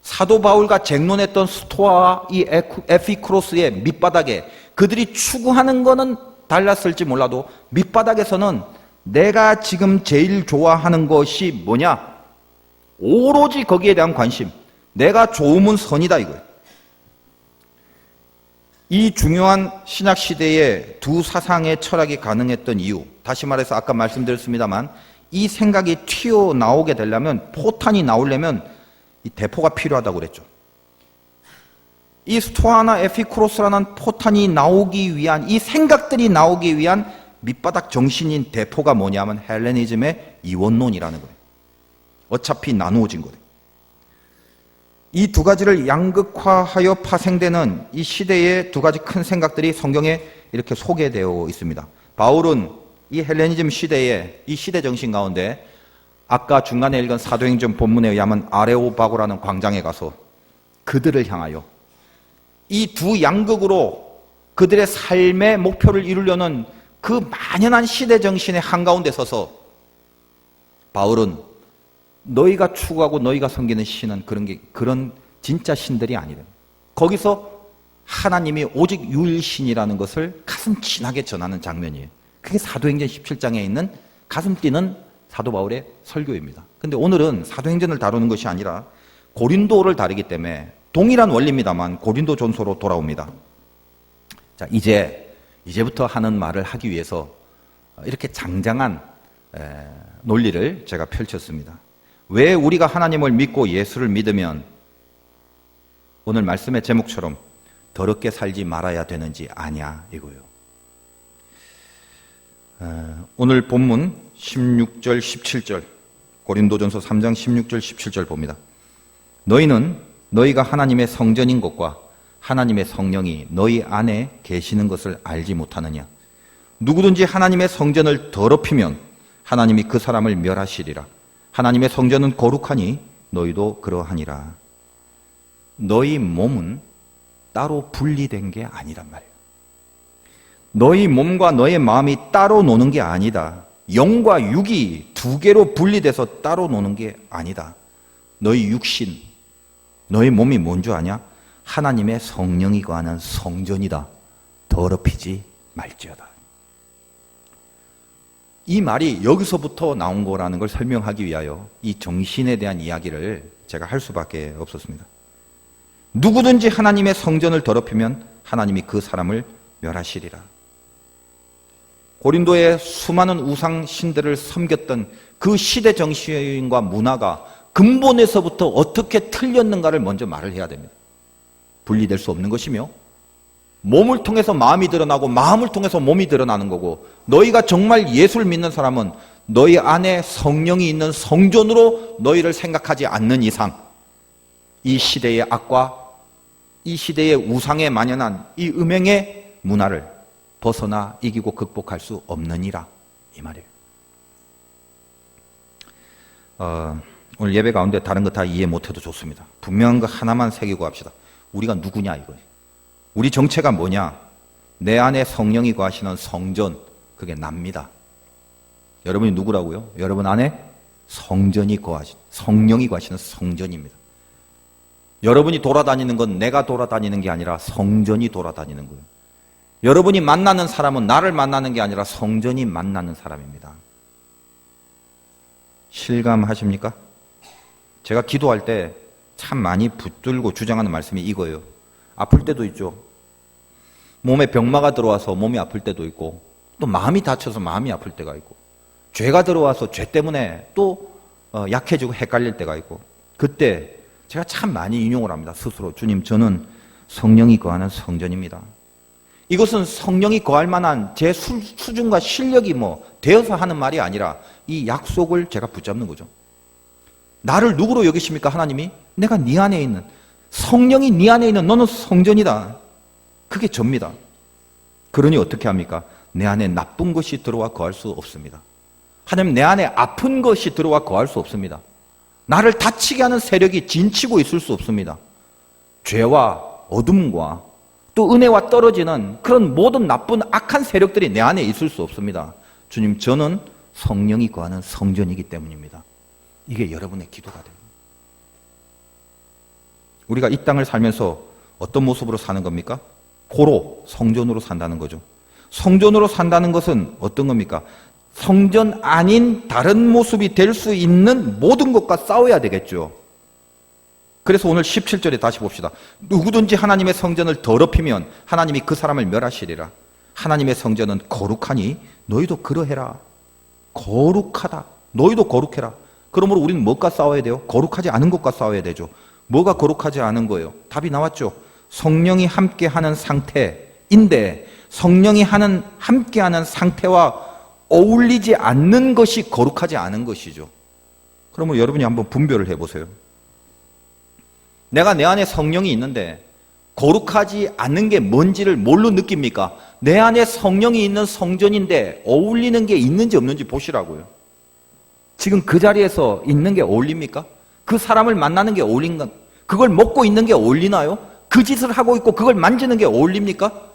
사도 바울과 쟁론했던 스토아와 이 에피쿠로스의 밑바닥에 그들이 추구하는 거는 달랐을지 몰라도 밑바닥에서는 내가 지금 제일 좋아하는 것이 뭐냐, 오로지 거기에 대한 관심, 내가 좋으면 선이다 이거예요. 이 중요한 신약 시대에 두 사상의 철학이 가능했던 이유, 다시 말해서 아까 말씀드렸습니다만 이 생각이 튀어나오게 되려면, 포탄이 나오려면 이 대포가 필요하다고 그랬죠. 이 스토아나 에피쿠로스라는 포탄이 나오기 위한, 이 생각들이 나오기 위한 밑바닥 정신인 대포가 뭐냐면 헬레니즘의 이원론이라는 거예요. 어차피 나누어진 거예요. 이 두 가지를 양극화하여 파생되는 이 시대의 두 가지 큰 생각들이 성경에 이렇게 소개되어 있습니다. 바울은 이 헬레니즘 시대의 이 시대 정신 가운데 아까 중간에 읽은 사도행전 본문에 의하면 아레오바고라는 광장에 가서 그들을 향하여 이 두 양극으로 그들의 삶의 목표를 이루려는 그 만연한 시대 정신의 한가운데 서서 바울은 너희가 추구하고 너희가 섬기는 신은 그런 진짜 신들이 아니래. 거기서 하나님이 오직 유일신이라는 것을 가슴 진하게 전하는 장면이에요. 그게 사도행전 17장에 있는 가슴 뛰는 사도 바울의 설교입니다. 근데 오늘은 사도행전을 다루는 것이 아니라 고린도를 다루기 때문에 동일한 원리입니다만 고린도 전서로 돌아옵니다. 자, 이제부터 하는 말을 하기 위해서 이렇게 장장한 논리를 제가 펼쳤습니다. 왜 우리가 하나님을 믿고 예수를 믿으면 오늘 말씀의 제목처럼 더럽게 살지 말아야 되는지 아냐 이거예요. 오늘 본문 16절 17절 고린도전서 3장 16절 17절 봅니다. 너희는 너희가 하나님의 성전인 것과 하나님의 성령이 너희 안에 계시는 것을 알지 못하느냐. 누구든지 하나님의 성전을 더럽히면 하나님이 그 사람을 멸하시리라. 하나님의 성전은 거룩하니 너희도 그러하니라. 너희 몸은 따로 분리된 게 아니란 말이에요. 너희 몸과 너의 마음이 따로 노는 게 아니다. 영과 육이 두 개로 분리돼서 따로 노는 게 아니다. 너희 육신, 너희 몸이 뭔 줄 아냐? 하나님의 성령이 거하는 성전이다. 더럽히지 말지어다. 이 말이 여기서부터 나온 거라는 걸 설명하기 위하여 이 정신에 대한 이야기를 제가 할 수밖에 없었습니다. 누구든지 하나님의 성전을 더럽히면 하나님이 그 사람을 멸하시리라. 고린도의 수많은 우상 신들을 섬겼던 그 시대 정신과 문화가 근본에서부터 어떻게 틀렸는가를 먼저 말을 해야 됩니다. 분리될 수 없는 것이며 몸을 통해서 마음이 드러나고 마음을 통해서 몸이 드러나는 거고, 너희가 정말 예수를 믿는 사람은 너희 안에 성령이 있는 성전으로 너희를 생각하지 않는 이상 이 시대의 악과 이 시대의 우상에 만연한 이 음행의 문화를 벗어나 이기고 극복할 수 없느니라 이 말이에요. 오늘 예배 가운데 다른 거 다 이해 못해도 좋습니다. 분명한 거 하나만 새기고 합시다. 우리가 누구냐 이거예요. 우리 정체가 뭐냐? 내 안에 성령이 거하시는 성전, 그게 납니다. 여러분이 누구라고요? 여러분 안에 성령이 거하시는 성전입니다. 여러분이 돌아다니는 건 내가 돌아다니는 게 아니라 성전이 돌아다니는 거예요. 여러분이 만나는 사람은 나를 만나는 게 아니라 성전이 만나는 사람입니다. 실감하십니까? 제가 기도할 때 참 많이 붙들고 주장하는 말씀이 이거예요. 아플 때도 있죠. 몸에 병마가 들어와서 몸이 아플 때도 있고, 또 마음이 다쳐서 마음이 아플 때가 있고, 죄가 들어와서 죄 때문에 또 약해지고 헷갈릴 때가 있고, 그때 제가 참 많이 인용을 합니다. 스스로. 주님, 저는 성령이 거하는 성전입니다. 이것은 성령이 거할 만한 제 수준과 실력이 되어서 하는 말이 아니라 이 약속을 제가 붙잡는 거죠. 나를 누구로 여기십니까? 하나님이? 내가 네 안에 있는, 성령이 네 안에 있는 너는 성전이다. 그게 접니다. 그러니 어떻게 합니까? 내 안에 나쁜 것이 들어와 거할 수 없습니다. 하나님, 내 안에 아픈 것이 들어와 거할 수 없습니다. 나를 다치게 하는 세력이 진치고 있을 수 없습니다. 죄와 어둠과 또 은혜와 떨어지는 그런 모든 나쁜 악한 세력들이 내 안에 있을 수 없습니다. 주님, 저는 성령이 거하는 성전이기 때문입니다. 이게 여러분의 기도가 돼요. 우리가 이 땅을 살면서 어떤 모습으로 사는 겁니까? 고로 성전으로 산다는 거죠. 성전으로 산다는 것은 어떤 겁니까? 성전 아닌 다른 모습이 될 수 있는 모든 것과 싸워야 되겠죠. 그래서 오늘 17절에 다시 봅시다. 누구든지 하나님의 성전을 더럽히면 하나님이 그 사람을 멸하시리라. 하나님의 성전은 거룩하니 너희도 그러해라. 거룩하다. 너희도 거룩해라. 그러므로 우리는 뭐가 싸워야 돼요? 거룩하지 않은 것과 싸워야 되죠. 뭐가 거룩하지 않은 거예요? 답이 나왔죠. 성령이 함께하는 상태인데 성령이 함께하는 상태와 어울리지 않는 것이 거룩하지 않은 것이죠. 그러면 여러분이 한번 분별을 해보세요. 내가 내 안에 성령이 있는데 거룩하지 않은 게 뭔지를 뭘로 느낍니까? 내 안에 성령이 있는 성전인데 어울리는 게 있는지 없는지 보시라고요. 지금 그 자리에서 있는 게 어울립니까? 그 사람을 만나는 게 어울린가? 그걸 먹고 있는 게 어울리나요? 그 짓을 하고 있고 그걸 만지는 게 어울립니까?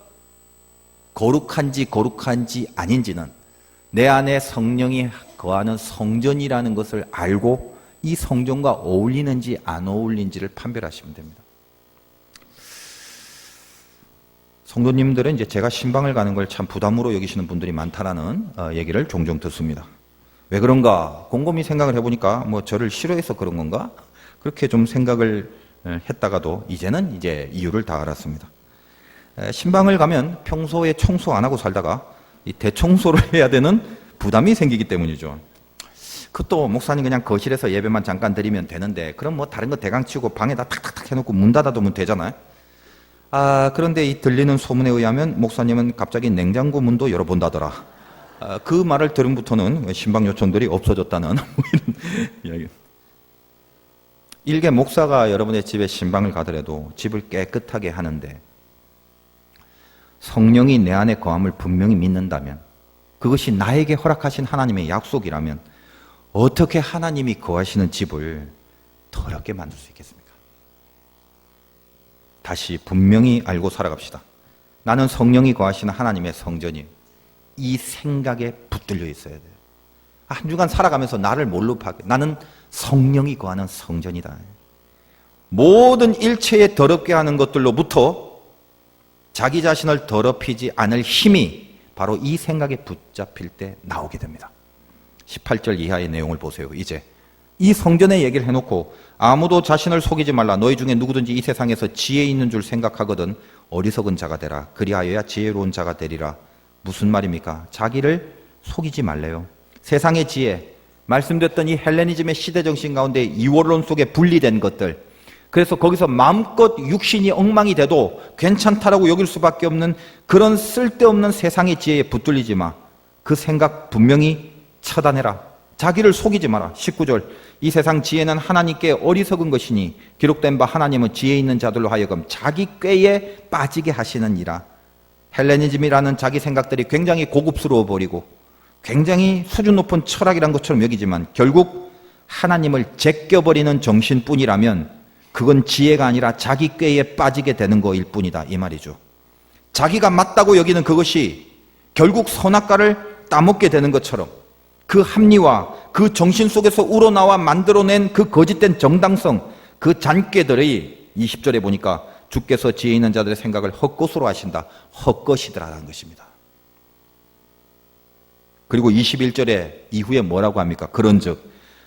거룩한지 아닌지는 내 안에 성령이 거하는 성전이라는 것을 알고 이 성전과 어울리는지 안 어울리는지를 판별하시면 됩니다. 성도님들은 이제 제가 신방을 가는 걸 참 부담으로 여기시는 분들이 많다라는 얘기를 종종 듣습니다. 왜 그런가? 곰곰이 생각을 해보니까 뭐 저를 싫어해서 그런 건가? 그렇게 좀 생각을 했다가도 이제는 이제 이유를 다 알았습니다. 신방을 가면 평소에 청소 안 하고 살다가 이 대청소를 해야 되는 부담이 생기기 때문이죠. 그것도 목사님 그냥 거실에서 예배만 잠깐 드리면 되는데 그럼 뭐 다른 거 대강 치우고 방에다 탁탁탁 해놓고 문 닫아두면 되잖아요. 그런데 이 들리는 소문에 의하면 목사님은 갑자기 냉장고 문도 열어본다더라. 그 말을 들음부터는 신방 요청들이 없어졌다는 이런 이야기. 일개 목사가 여러분의 집에 신방을 가더라도 집을 깨끗하게 하는데 성령이 내 안에 거함을 분명히 믿는다면 그것이 나에게 허락하신 하나님의 약속이라면 어떻게 하나님이 거하시는 집을 더럽게 만들 수 있겠습니까? 다시 분명히 알고 살아갑시다. 나는 성령이 거하시는 하나님의 성전이에요. 이 생각에 붙들려 있어야 돼요. 한 주간 살아가면서 나를 뭘로 파악해? 나는 성령이 거하는 성전이다. 모든 일체에 더럽게 하는 것들로부터 자기 자신을 더럽히지 않을 힘이 바로 이 생각에 붙잡힐 때 나오게 됩니다. 18절 이하의 내용을 보세요. 이제 이 성전의 얘기를 해놓고 아무도 자신을 속이지 말라. 너희 중에 누구든지 이 세상에서 지혜 있는 줄 생각하거든 어리석은 자가 되라. 그리하여야 지혜로운 자가 되리라. 무슨 말입니까? 자기를 속이지 말래요. 세상의 지혜, 말씀드렸던 이 헬레니즘의 시대 정신 가운데 이원론 속에 분리된 것들, 그래서 거기서 마음껏 육신이 엉망이 돼도 괜찮다라고 여길 수밖에 없는 그런 쓸데없는 세상의 지혜에 붙들리지 마. 그 생각 분명히 처단해라. 자기를 속이지 마라. 19절 이 세상 지혜는 하나님께 어리석은 것이니 기록된 바 하나님은 지혜 있는 자들로 하여금 자기 꾀에 빠지게 하시느니라. 헬레니즘이라는 자기 생각들이 굉장히 고급스러워 버리고 굉장히 수준 높은 철학이란 것처럼 여기지만 결국 하나님을 제껴버리는 정신뿐이라면 그건 지혜가 아니라 자기 꾀에 빠지게 되는 거일 뿐이다 이 말이죠. 자기가 맞다고 여기는 그것이 결국 선악과를 따먹게 되는 것처럼 그 합리화, 그 정신 속에서 우러나와 만들어낸 그 거짓된 정당성, 그 잔꾀들이 20절에 보니까 주께서 지혜 있는 자들의 생각을 헛것으로 하신다. 헛것이더라라는 것입니다. 그리고 21절에 이후에 뭐라고 합니까? 그런즉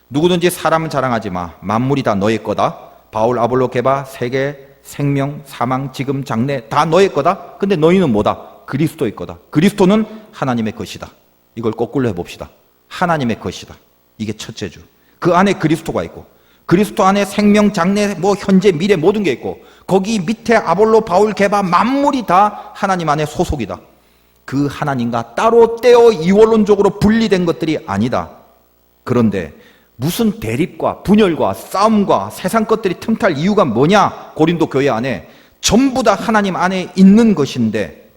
누구든지 사람은 자랑하지 마. 만물이 다 너의 거다. 바울, 아볼로, 게바, 세계, 생명, 사망, 지금, 장래 다 너의 거다. 근데 너희는 뭐다? 그리스도의 거다. 그리스도는 하나님의 것이다. 이걸 거꾸로 해봅시다. 하나님의 것이다. 이게 첫째 주. 그 안에 그리스도가 있고 그리스도 안에 생명, 장래, 뭐 현재, 미래 모든 게 있고 거기 밑에 아볼로, 바울, 게바 만물이 다 하나님 안에 소속이다. 그 하나님과 따로 떼어 이원론적으로 분리된 것들이 아니다. 그런데 무슨 대립과 분열과 싸움과 세상 것들이 틈탈 이유가 뭐냐? 고린도 교회 안에 전부 다 하나님 안에 있는 것인데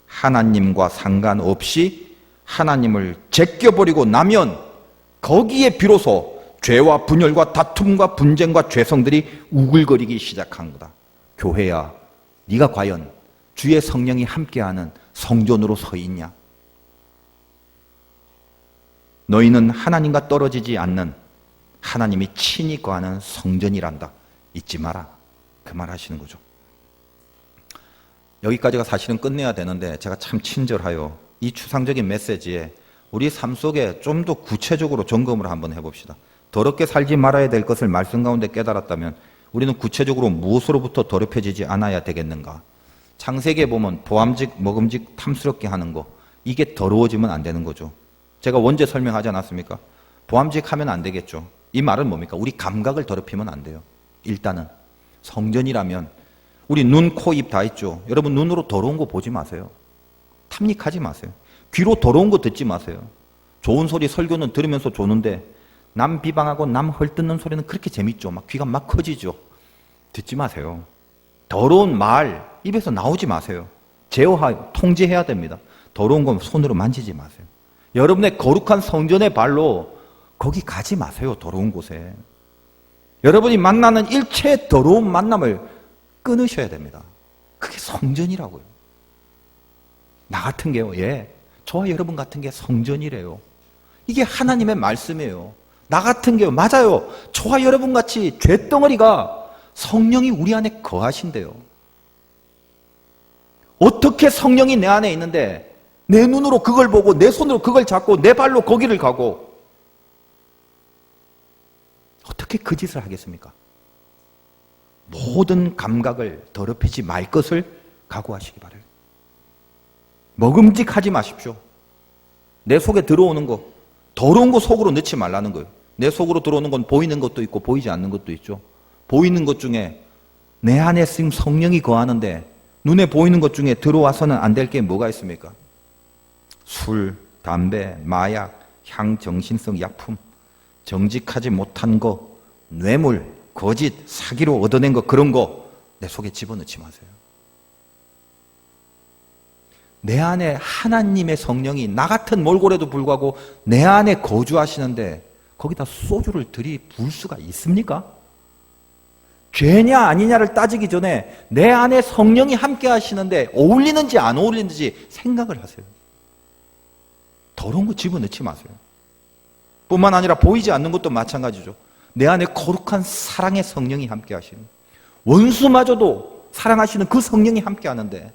하나님과 상관없이 하나님을 제껴버리고 나면 거기에 비로소 죄와 분열과 다툼과 분쟁과 죄성들이 우글거리기 시작한 거다. 교회야, 네가 과연 주의 성령이 함께하는 성전으로 서 있냐? 너희는 하나님과 떨어지지 않는 하나님이 친히 거하는 성전이란다. 잊지 마라. 그 말 하시는 거죠. 여기까지가 사실은 끝내야 되는데 제가 참 친절하여 이 추상적인 메시지에 우리 삶 속에 좀 더 구체적으로 점검을 한번 해봅시다. 더럽게 살지 말아야 될 것을 말씀 가운데 깨달았다면 우리는 구체적으로 무엇으로부터 더럽혀지지 않아야 되겠는가? 창세기에 보면 보암직, 먹음직, 탐스럽게 하는 거, 이게 더러워지면 안 되는 거죠. 제가 원제 설명하지 않았습니까? 보암직 하면 안 되겠죠. 이 말은 뭡니까? 우리 감각을 더럽히면 안 돼요. 일단은 성전이라면 우리 눈, 코, 입 다 있죠. 여러분 눈으로 더러운 거 보지 마세요. 탐닉하지 마세요. 귀로 더러운 거 듣지 마세요. 좋은 소리 설교는 들으면서 좋은데 남 비방하고 남 헐뜯는 소리는 그렇게 재밌죠. 막 귀가 막 커지죠. 듣지 마세요. 더러운 말 입에서 나오지 마세요. 제어하여 통제해야 됩니다. 더러운 건 손으로 만지지 마세요. 여러분의 거룩한 성전의 발로 거기 가지 마세요. 더러운 곳에. 여러분이 만나는 일체의 더러운 만남을 끊으셔야 됩니다. 그게 성전이라고요. 나 같은 게요. 예. 저와 여러분 같은 게 성전이래요. 이게 하나님의 말씀이에요. 나 같은 게요. 맞아요. 저와 여러분 같이 죄덩어리가 성령이 우리 안에 거하신대요. 어떻게 성령이 내 안에 있는데 내 눈으로 그걸 보고 내 손으로 그걸 잡고 내 발로 거기를 가고 어떻게 그 짓을 하겠습니까? 모든 감각을 더럽히지 말 것을 각오하시기 바라요. 먹음직하지 마십시오. 내 속에 들어오는 거, 더러운 거 속으로 넣지 말라는 거예요. 내 속으로 들어오는 건 보이는 것도 있고 보이지 않는 것도 있죠. 보이는 것 중에 내 안에 지금 성령이 거하는데 눈에 보이는 것 중에 들어와서는 안 될 게 뭐가 있습니까? 술, 담배, 마약, 향정신성 약품, 정직하지 못한 거, 뇌물, 거짓, 사기로 얻어낸 거, 그런 거 내 속에 집어넣지 마세요. 내 안에 하나님의 성령이 나 같은 몰골에도 불구하고 내 안에 거주하시는데 거기다 소주를 들이부을 수가 있습니까? 죄냐 아니냐를 따지기 전에 내 안에 성령이 함께 하시는데 어울리는지 안 어울리는지 생각을 하세요. 더러운 거 집어넣지 마세요. 뿐만 아니라 보이지 않는 것도 마찬가지죠. 내 안에 거룩한 사랑의 성령이 함께 하시는, 원수마저도 사랑하시는 그 성령이 함께 하는데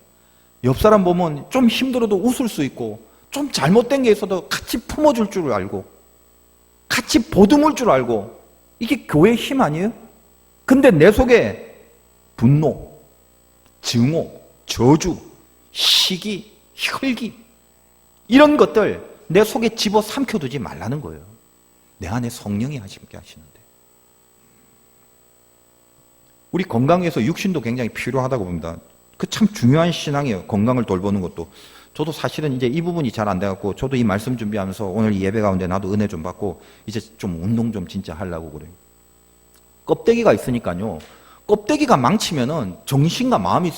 옆 사람 보면 좀 힘들어도 웃을 수 있고 좀 잘못된 게 있어도 같이 품어줄 줄 알고 같이 보듬을 줄 알고, 이게 교회의 힘 아니에요? 근데 내 속에 분노, 증오, 저주, 시기, 혈기 이런 것들 내 속에 집어 삼켜두지 말라는 거예요. 내 안에 성령이 함께 하시는데. 우리 건강에 서 육신도 굉장히 필요하다고 봅니다. 그 참 중요한 신앙이에요. 건강을 돌보는 것도. 저도 사실은 이제 이 부분이 잘 안 돼갖고 저도 이 말씀 준비하면서 오늘 이 예배 가운데 나도 은혜 좀 받고 이제 좀 운동 좀 진짜 하려고 그래요. 껍데기가 있으니까요. 껍데기가 망치면은 정신과 마음이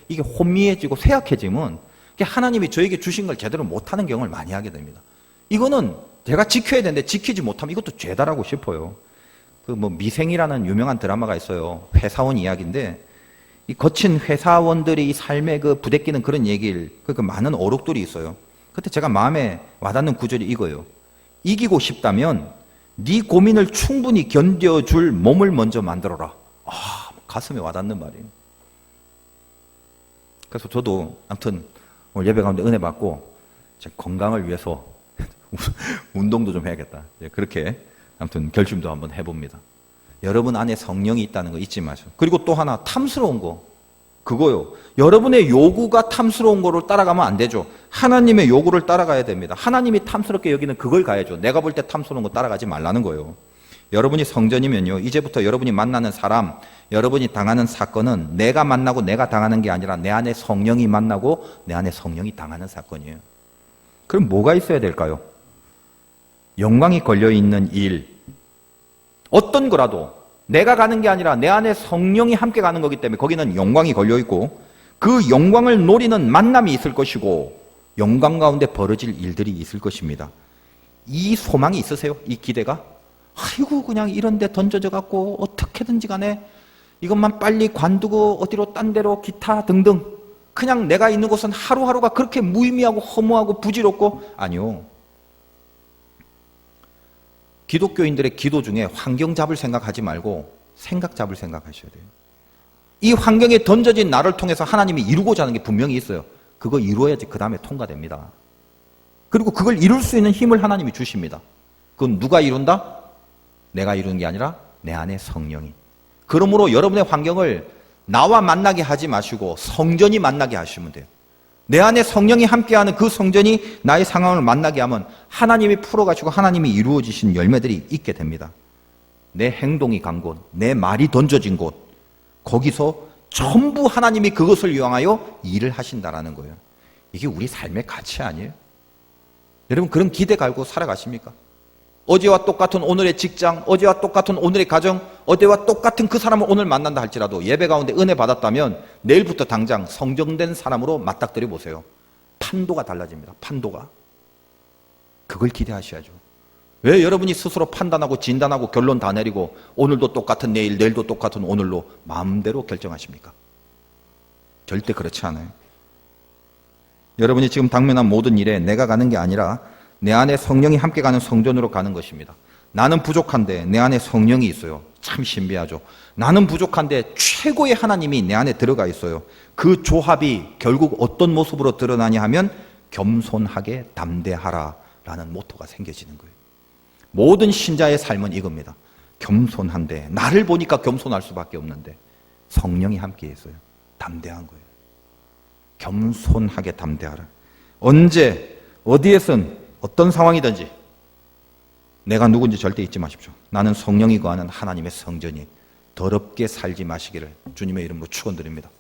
이게 혼미해지고 쇠약해지면 하나님이 저에게 주신 걸 제대로 못하는 경험을 많이 하게 됩니다. 이거는 제가 지켜야 되는데 지키지 못하면 이것도 죄다라고 싶어요. 그 뭐 미생이라는 유명한 드라마가 있어요. 회사원 이야기인데 이 거친 회사원들이 이 삶에 그 부대끼는 그런 얘기를, 그 많은 어록들이 있어요. 그때 제가 마음에 와닿는 구절이 이거예요. 이기고 싶다면 네 고민을 충분히 견뎌줄 몸을 먼저 만들어라. 아, 가슴에 와닿는 말이에요. 그래서 저도 아무튼 오늘 예배 가운데 은혜 받고 제 건강을 위해서 운동도 좀 해야겠다. 그렇게 아무튼 결심도 한번 해봅니다. 여러분 안에 성령이 있다는 거 잊지 마세요. 그리고 또 하나, 탐스러운 거. 그거요. 여러분의 요구가 탐스러운 거를 따라가면 안 되죠. 하나님의 요구를 따라가야 됩니다. 하나님이 탐스럽게 여기는 그걸 가야죠. 내가 볼 때 탐스러운 거 따라가지 말라는 거예요. 여러분이 성전이면요, 이제부터 여러분이 만나는 사람, 여러분이 당하는 사건은 내가 만나고 내가 당하는 게 아니라 내 안에 성령이 만나고 내 안에 성령이 당하는 사건이에요. 그럼 뭐가 있어야 될까요? 영광이 걸려있는 일, 어떤 거라도 내가 가는 게 아니라 내 안에 성령이 함께 가는 거기 때문에 거기는 영광이 걸려있고 그 영광을 노리는 만남이 있을 것이고 영광 가운데 벌어질 일들이 있을 것입니다. 이 소망이 있으세요? 이 기대가? 아이고 그냥 이런 데 던져져 갖고 어떻게든지 간에 이것만 빨리 관두고 어디로 딴 데로 기타 등등 그냥 내가 있는 곳은 하루하루가 그렇게 무의미하고 허무하고 부질없고, 아니요. 기독교인들의 기도 중에 환경 잡을 생각하지 말고 생각 잡을 생각하셔야 돼요. 이 환경에 던져진 나를 통해서 하나님이 이루고자 하는 게 분명히 있어요. 그거 이루어야지 그 다음에 통과됩니다. 그리고 그걸 이룰 수 있는 힘을 하나님이 주십니다. 그건 누가 이룬다? 내가 이루는 게 아니라 내 안에 성령이. 그러므로 여러분의 환경을 나와 만나게 하지 마시고 성전이 만나게 하시면 돼요. 내 안에 성령이 함께하는 그 성전이 나의 상황을 만나게 하면 하나님이 풀어가시고 하나님이 이루어지신 열매들이 있게 됩니다. 내 행동이 간 곳, 내 말이 던져진 곳, 거기서 전부 하나님이 그것을 이용하여 일을 하신다라는 거예요. 이게 우리 삶의 가치 아니에요? 여러분 그런 기대 갈고 살아가십니까? 어제와 똑같은 오늘의 직장, 어제와 똑같은 오늘의 가정, 어제와 똑같은 그 사람을 오늘 만난다 할지라도 예배 가운데 은혜 받았다면 내일부터 당장 성정된 사람으로 맞닥뜨려 보세요. 판도가 달라집니다. 판도가. 그걸 기대하셔야죠. 왜 여러분이 스스로 판단하고 진단하고 결론 다 내리고 오늘도 똑같은 내일, 내일도 똑같은 오늘로 마음대로 결정하십니까? 절대 그렇지 않아요. 여러분이 지금 당면한 모든 일에 내가 가는 게 아니라 내 안에 성령이 함께 가는 성전으로 가는 것입니다. 나는 부족한데 내 안에 성령이 있어요. 참 신비하죠. 나는 부족한데 최고의 하나님이 내 안에 들어가 있어요. 그 조합이 결국 어떤 모습으로 드러나냐 하면 겸손하게 담대하라 라는 모토가 생겨지는 거예요. 모든 신자의 삶은 이겁니다. 겸손한데 나를 보니까 겸손할 수밖에 없는데 성령이 함께 있어요. 담대한 거예요. 겸손하게 담대하라. 언제 어디에선 어떤 상황이든지 내가 누군지 절대 잊지 마십시오. 나는 성령이 거하는 하나님의 성전이 더럽게 살지 마시기를 주님의 이름으로 축원드립니다.